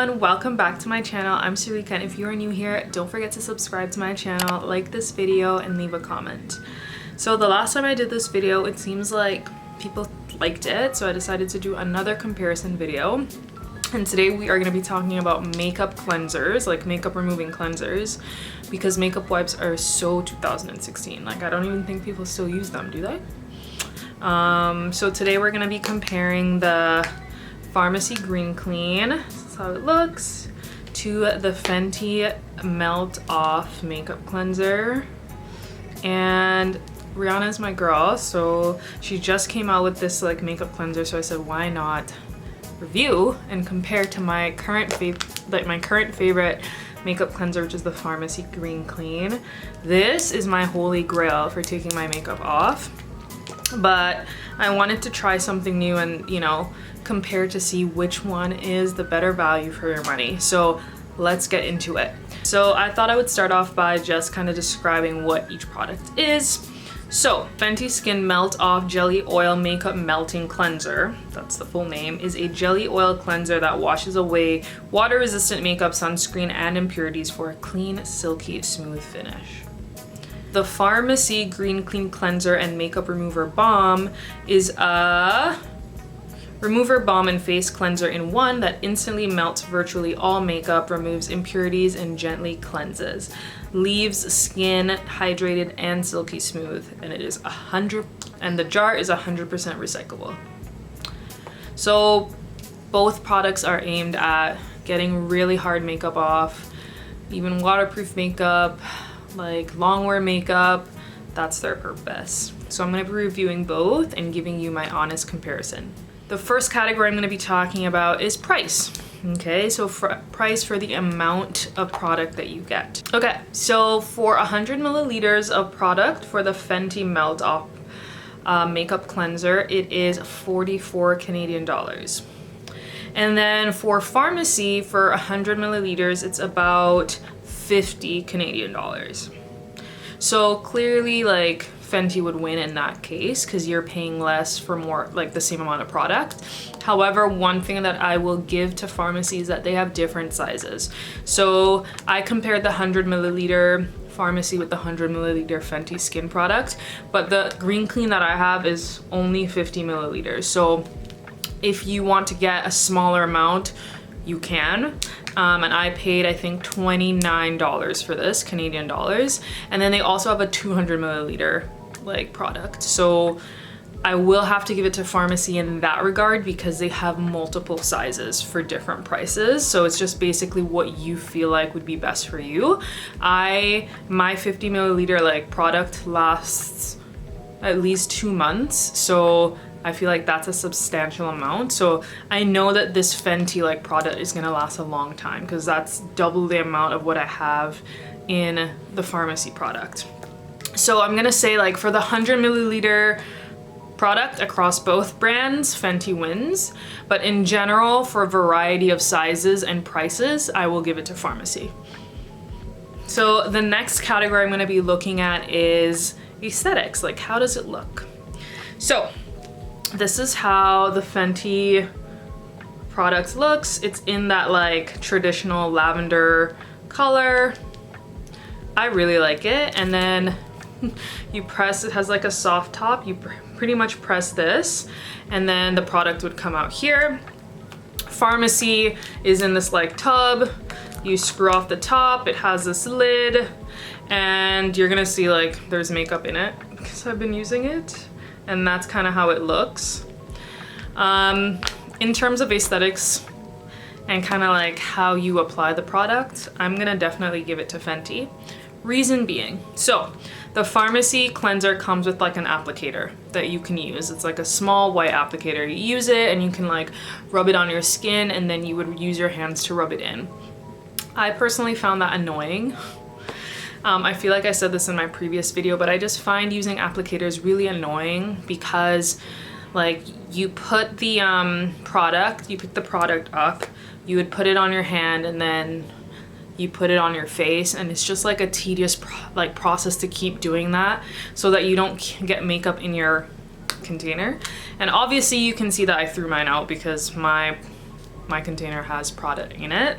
everyone, welcome back to my channel. I'm Sarika, and if you are new here, don't forget to subscribe to my channel, like this video, and leave a comment. So the last time I did this video, it seems like people liked it, so I decided to do another comparison video. And today we are going to be talking about makeup cleansers, like makeup removing cleansers, because makeup wipes are so 2016. Like, I don't even think people still use them, do they? So today we're going to be comparing the Farmacy Green Clean, this is how it looks, to the Fenty Melt Off makeup cleanser. And Rihanna is my girl, so she just came out with this like makeup cleanser, so I said why not review and compare to my current favorite makeup cleanser, which is the Farmacy Green Clean. This is my holy grail for taking my makeup off, but I wanted to try something new and, you know, compare to see which one is the better value for your money. So let's get into it. So I thought I would start off by just kind of describing what each product is. So Fenty Skin Melt Off Jelly Oil Makeup Melting Cleanser, that's the full name, is a jelly oil cleanser that washes away water-resistant makeup, sunscreen, and impurities for a clean, silky, smooth finish. The Farmacy Green Clean Cleanser and Makeup Remover Balm is a remover balm and face cleanser in one that instantly melts virtually all makeup, removes impurities, and gently cleanses. Leaves skin hydrated and silky smooth, and it is the jar is 100% recyclable. So both products are aimed at getting really hard makeup off, even waterproof makeup, like long wear makeup. That's their purpose. So I'm going to be reviewing both and giving you my honest comparison. The first category I'm going to be talking about is price. Okay, so price for the amount of product that you get. Okay, so for 100 milliliters of product for the Fenty Melt Off makeup cleanser, it is 44 Canadian dollars. And then for Farmacy, for 100 milliliters, it's about 50 Canadian dollars. So clearly, like, Fenty would win in that case because you're paying less for more, like the same amount of product. However, one thing that I will give to Farmacy is that they have different sizes. So I compared the 100 milliliter Farmacy with the 100 milliliter Fenty Skin product, but the Green Clean that I have is only 50 milliliters. So if you want to get a smaller amount, you can. And I paid, I think, $29 for this, Canadian dollars. And then they also have a 200 milliliter like product. So I will have to give it to Farmacy in that regard because they have multiple sizes for different prices. So it's just basically what you feel like would be best for you. My 50 milliliter like product lasts at least 2 months. So I feel like that's a substantial amount. So I know that this Fenty like product is gonna last a long time because that's double the amount of what I have in the Farmacy product. So I'm gonna say, like, for the 100 milliliter product across both brands, Fenty wins. But in general, for a variety of sizes and prices, I will give it to Farmacy. So the next category I'm gonna be looking at is aesthetics, like how does it look? So this is how the Fenty product looks. It's in that like traditional lavender color. I really like it. And then you press, it has like a soft top. You pretty much press this and then the product would come out here. Farmacy is in this like tub. You screw off the top. It has this lid and you're gonna see like there's makeup in it because I've been using it. And that's kind of how it looks. In terms of aesthetics and kind of like how you apply the product, I'm gonna definitely give it to Fenty. Reason being, so the Farmacy cleanser comes with like an applicator that you can use. It's like a small white applicator. You use it and you can like rub it on your skin and then you would use your hands to rub it in. I personally found that annoying. I feel like I said this in my previous video, but I just find using applicators really annoying because like you put the product, you pick the product up, you would put it on your hand and then you put it on your face, and it's just like a tedious process to keep doing that so that you don't get makeup in your container. And obviously you can see that I threw mine out because my my container has product in it.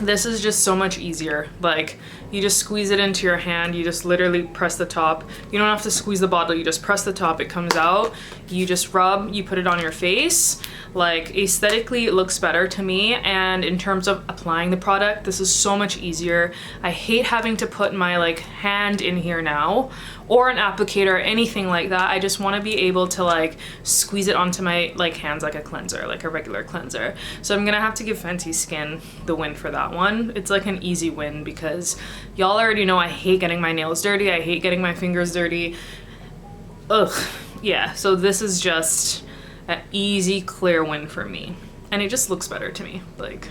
This is just so much easier. Like, you just squeeze it into your hand, you just literally press the top. You don't have to squeeze the bottle, you just press the top, it comes out. You just rub, you put it on your face. Like, aesthetically it looks better to me, and in terms of applying the product, this is so much easier. I hate having to put my like hand in here now, or an applicator or anything like that. I just want to be able to like squeeze it onto my like hands like a cleanser, like a regular cleanser. So I'm gonna have to give Fenty Skin the win for that one. It's like an easy win because y'all already know I hate getting my nails dirty, I hate getting my fingers dirty. Ugh, yeah, so this is just an easy, clear win for me. And it just looks better to me. Like,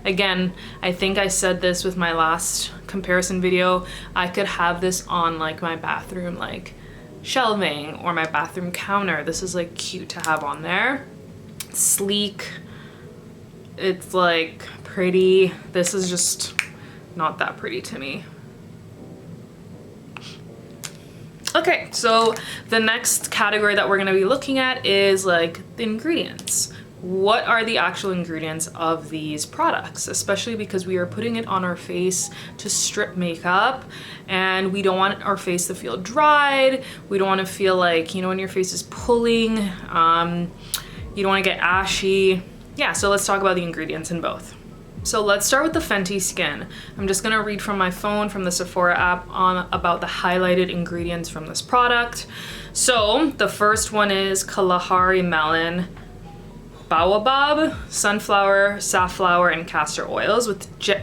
again, I think I said this with my last comparison video, I could have this on like my bathroom like shelving or my bathroom counter. This is like cute to have on there. It's sleek. It's like pretty. This is just not that pretty to me. Okay, so the next category that we're gonna be looking at is like the ingredients. What are the actual ingredients of these products? Especially because we are putting it on our face to strip makeup, and we don't want our face to feel dried. We don't want to feel like, you know, when your face is pulling, you don't want to get ashy. Yeah, so let's talk about the ingredients in both. So let's start with the Fenty Skin. I'm just gonna read from my phone, from the Sephora app, on about the highlighted ingredients from this product. So the first one is Kalahari melon, baobab, sunflower, safflower, and castor oils,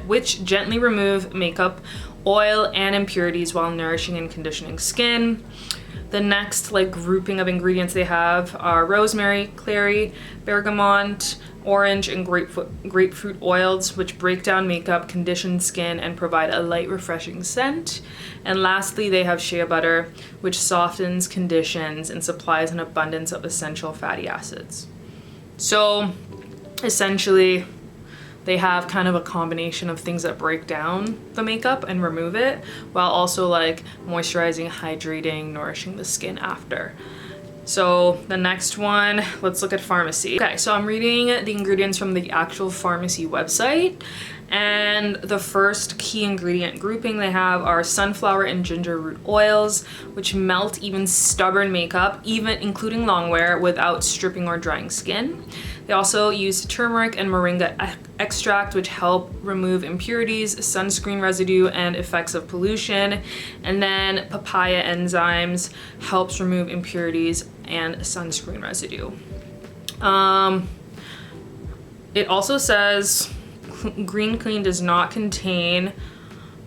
which gently remove makeup, oil, and impurities while nourishing and conditioning skin. The next like grouping of ingredients they have are rosemary, clary, bergamot, orange, and grapefruit oils, which break down makeup, condition skin, and provide a light, refreshing scent. And lastly, they have shea butter, which softens, conditions, and supplies an abundance of essential fatty acids. So essentially, they have kind of a combination of things that break down the makeup and remove it, while also like moisturizing, hydrating, nourishing the skin after. So the next one, let's look at Farmacy. Okay, so I'm reading the ingredients from the actual Farmacy website, and the first key ingredient grouping they have are sunflower and ginger root oils, which melt even stubborn makeup, even including long wear, without stripping or drying skin. They also use turmeric and moringa extract, which help remove impurities, sunscreen residue, and effects of pollution. And then papaya enzymes helps remove impurities and sunscreen residue. It also says Green Clean does not contain,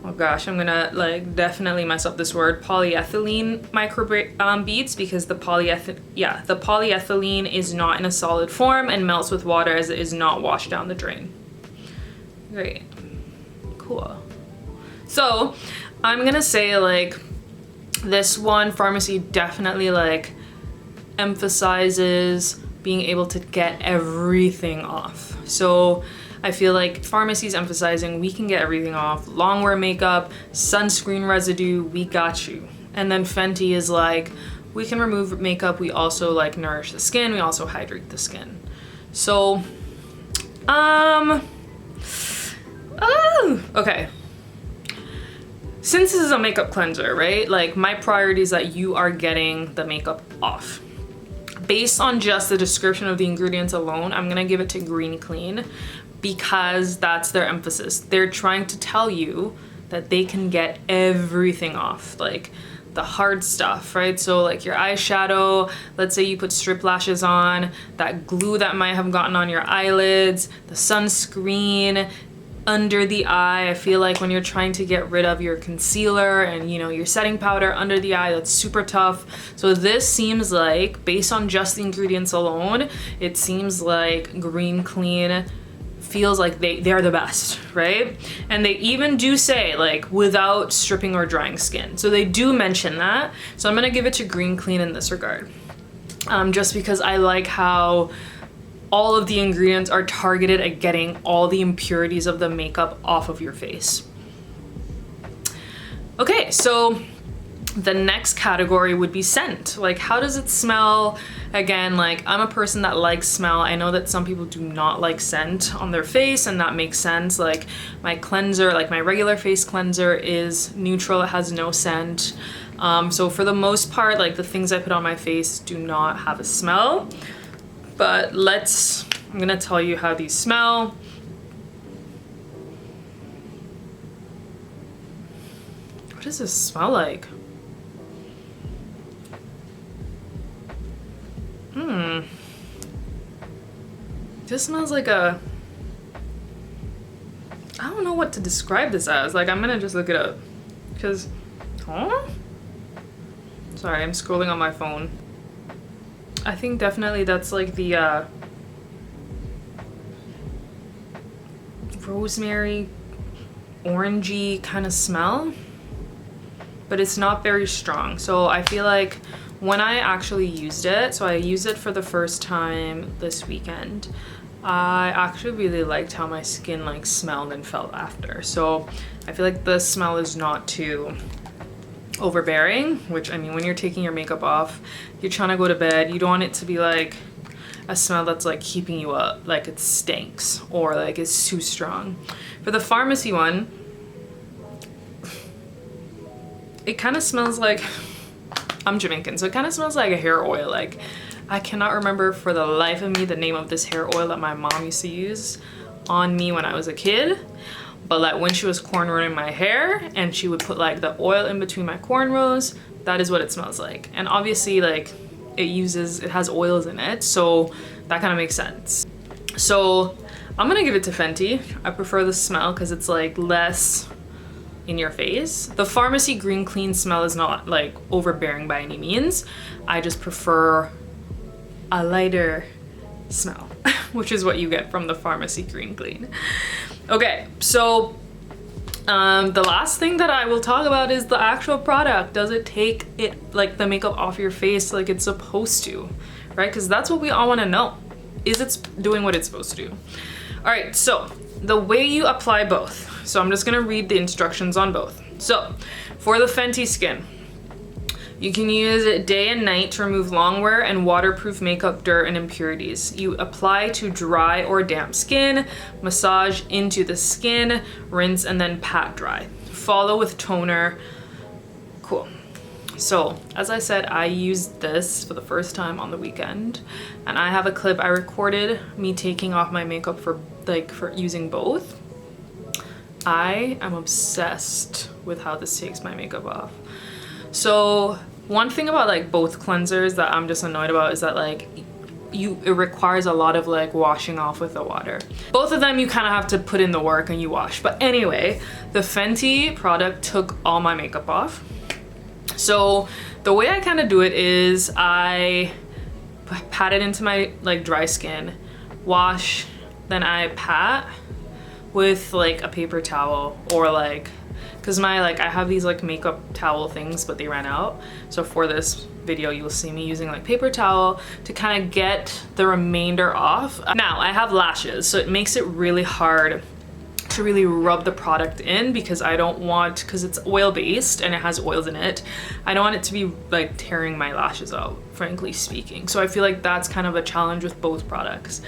oh gosh, I'm gonna like definitely mess up this word, polyethylene beads, because the polyethylene is not in a solid form and melts with water as it is not washed down the drain. Great, cool. So I'm gonna say like this one, Farmacy definitely like emphasizes being able to get everything off. So I feel like Farmacy's emphasizing we can get everything off, long wear makeup, sunscreen residue, we got you. And then Fenty is like, we can remove makeup, we also like nourish the skin, we also hydrate the skin. So, okay. Since this is a makeup cleanser, right? Like my priority is that you are getting the makeup off. Based on just the description of the ingredients alone, I'm gonna give it to Green Clean, because that's their emphasis. They're trying to tell you that they can get everything off, like the hard stuff, right? So like your eyeshadow, let's say you put strip lashes on, that glue that might have gotten on your eyelids, the sunscreen, under the eye. I feel like when you're trying to get rid of your concealer and, you know, your setting powder under the eye, that's super tough. So this seems like, based on just the ingredients alone, it seems like Green Clean feels like they're the best, right? And they even do say like without stripping or drying skin. So they do mention that. So I'm gonna give it to Green Clean in this regard. Just because I like how all of the ingredients are targeted at getting all the impurities of the makeup off of your face. Okay, so The next category would be scent. Like, how does it smell? Again, like, I'm a person that likes smell. I know that some people do not like scent on their face, and that makes sense. Like, my cleanser, like my regular face cleanser, is neutral. It has no scent. So for the most part, like, the things I put on my face do not have a smell. But I'm gonna tell you how these smell. What does this smell like? This smells like I don't know what to describe this as. Like, I'm gonna just look it up. Because, sorry, I'm scrolling on my phone. I think definitely that's like the rosemary, orangey kind of smell. But it's not very strong. So I feel like when I actually used it, so I used it for the first time this weekend, I actually really liked how my skin like smelled and felt after. So I feel like the smell is not too overbearing, which, I mean, when you're taking your makeup off, you're trying to go to bed, you don't want it to be like a smell that's like keeping you up, like it stinks or like it's too strong. For the Farmacy one, it kind of smells like, I'm Jamaican, so it kind of smells like a hair oil. Like, I cannot remember for the life of me the name of this hair oil that my mom used to use on me when I was a kid. But like when she was cornrowing my hair and she would put like the oil in between my cornrows, that is what it smells like. And obviously, like, it has oils in it, so that kind of makes sense. So I'm gonna give it to Fenty. I prefer the smell because it's like less in your face. The Farmacy Green Clean smell is not like overbearing by any means. I just prefer a lighter smell, which is what you get from the Farmacy Green Clean. Okay, so the last thing that I will talk about is the actual product. Does it take it, like, the makeup off your face like it's supposed to, right? Because that's what we all want to know. Is it doing what it's supposed to do? All right, so the way you apply both. So I'm just gonna read the instructions on both. So for the Fenty Skin, you can use it day and night to remove longwear and waterproof makeup, dirt, and impurities. You apply to dry or damp skin, massage into the skin, rinse, and then pat dry. Follow with toner. Cool. So as I said, I used this for the first time on the weekend, and I have a clip I recorded me taking off my makeup for using both. I am obsessed with how this takes my makeup off. So one thing about like both cleansers that I'm just annoyed about is that like it requires a lot of like washing off with the water. Both of them you kind of have to put in the work and you wash. But anyway, the Fenty product took all my makeup off. So the way I kind of do it is I pat it into my like dry skin, wash, then I pat with like a paper towel, or like, because I have these like makeup towel things, but they ran out. So for this video, you'll see me using like paper towel to kind of get the remainder off. Now I have lashes, so it makes it really hard to really rub the product in, because I don't want, because it's oil based and it has oils in it, I don't want it to be like tearing my lashes out, frankly speaking. So I feel like that's kind of a challenge with both products.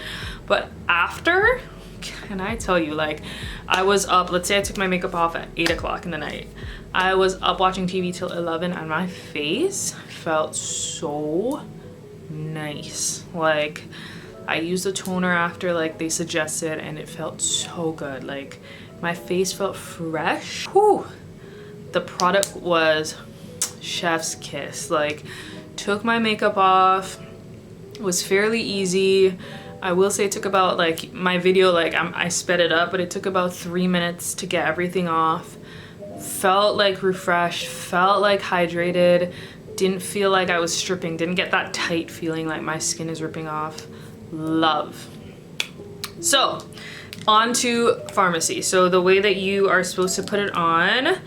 But after, can I tell you, like, I was up, let's say I took my makeup off at 8 o'clock in the night. I was up watching TV till 11 and my face felt so nice. Like, I used a toner after like they suggested and it felt so good. Like, my face felt fresh. Whew. The product was chef's kiss. Like, took my makeup off, was fairly easy. I will say it took about, like, my video, like, I sped it up, but it took about 3 minutes to get everything off. Felt like refreshed, felt like hydrated, didn't feel like I was stripping, didn't get that tight feeling like my skin is ripping off. Love. So on to Farmacy. So the way that you are supposed to put it on,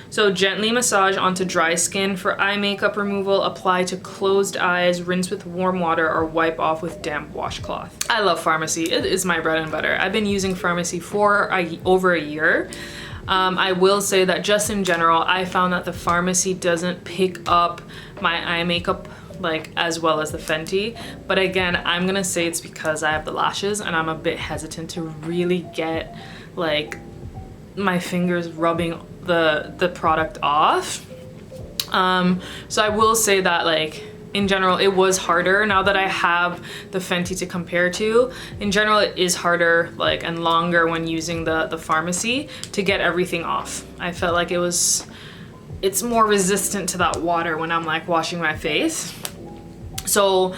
so gently massage onto dry skin. For eye makeup removal, apply to closed eyes, rinse with warm water, or wipe off with damp washcloth. I love Farmacy. It is my bread and butter. I've been using Farmacy for over a year. I will say that just in general, I found that the Farmacy doesn't pick up my eye makeup like as well as the Fenty. But again, I'm gonna say it's because I have the lashes and I'm a bit hesitant to really get like my fingers rubbing the product off. So I will say that like in general it was harder. Now that I have the Fenty to compare to, in general it is harder like and longer when using the Farmacy to get everything off. I felt like it's more resistant to that water when I'm like washing my face. So,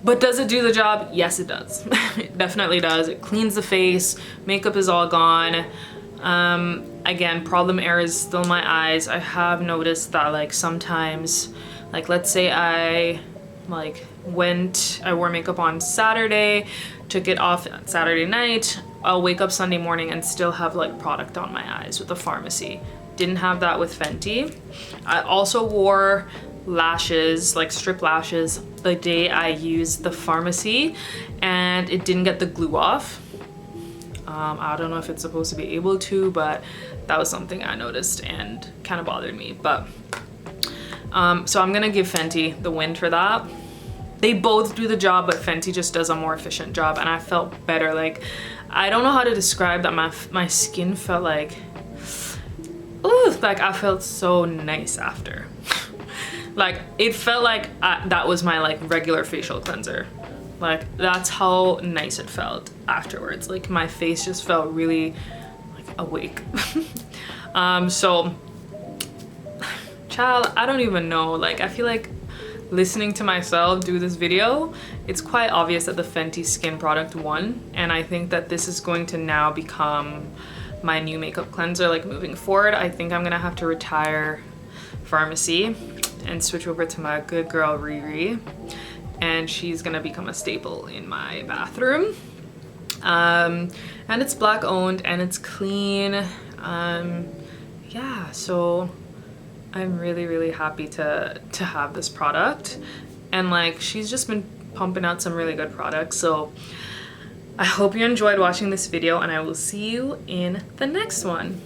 but does it do the job? Yes, it does. It definitely does. It cleans the face, makeup is all gone. Again, problem area is still my eyes. I have noticed that like sometimes, like let's say I wore makeup on Saturday, took it off Saturday night, I'll wake up Sunday morning and still have like product on my eyes with the Farmacy. Didn't have that with Fenty. I also wore lashes, like strip lashes, the day I used the Farmacy and it didn't get the glue off. I don't know if it's supposed to be able to, but that was something I noticed and kind of bothered me. But so I'm gonna give Fenty the win for that. They both do the job, but Fenty just does a more efficient job and I felt better. Like, I don't know how to describe that. My skin felt like, ooh, like I felt so nice after. Like it felt like that was my like regular facial cleanser. Like that's how nice it felt afterwards. Like my face just felt really like awake. So child, I don't even know. Like I feel like listening to myself do this video, it's quite obvious that the Fenty skin product won, and I think that this is going to now become my new makeup cleanser. Like moving forward, I think I'm gonna have to retire Farmacy and switch over to my good girl Riri, and she's gonna become a staple in my bathroom. And it's black owned and it's clean. Yeah, so I'm really happy to have this product, and like she's just been pumping out some really good products. So I hope you enjoyed watching this video and I will see you in the next one.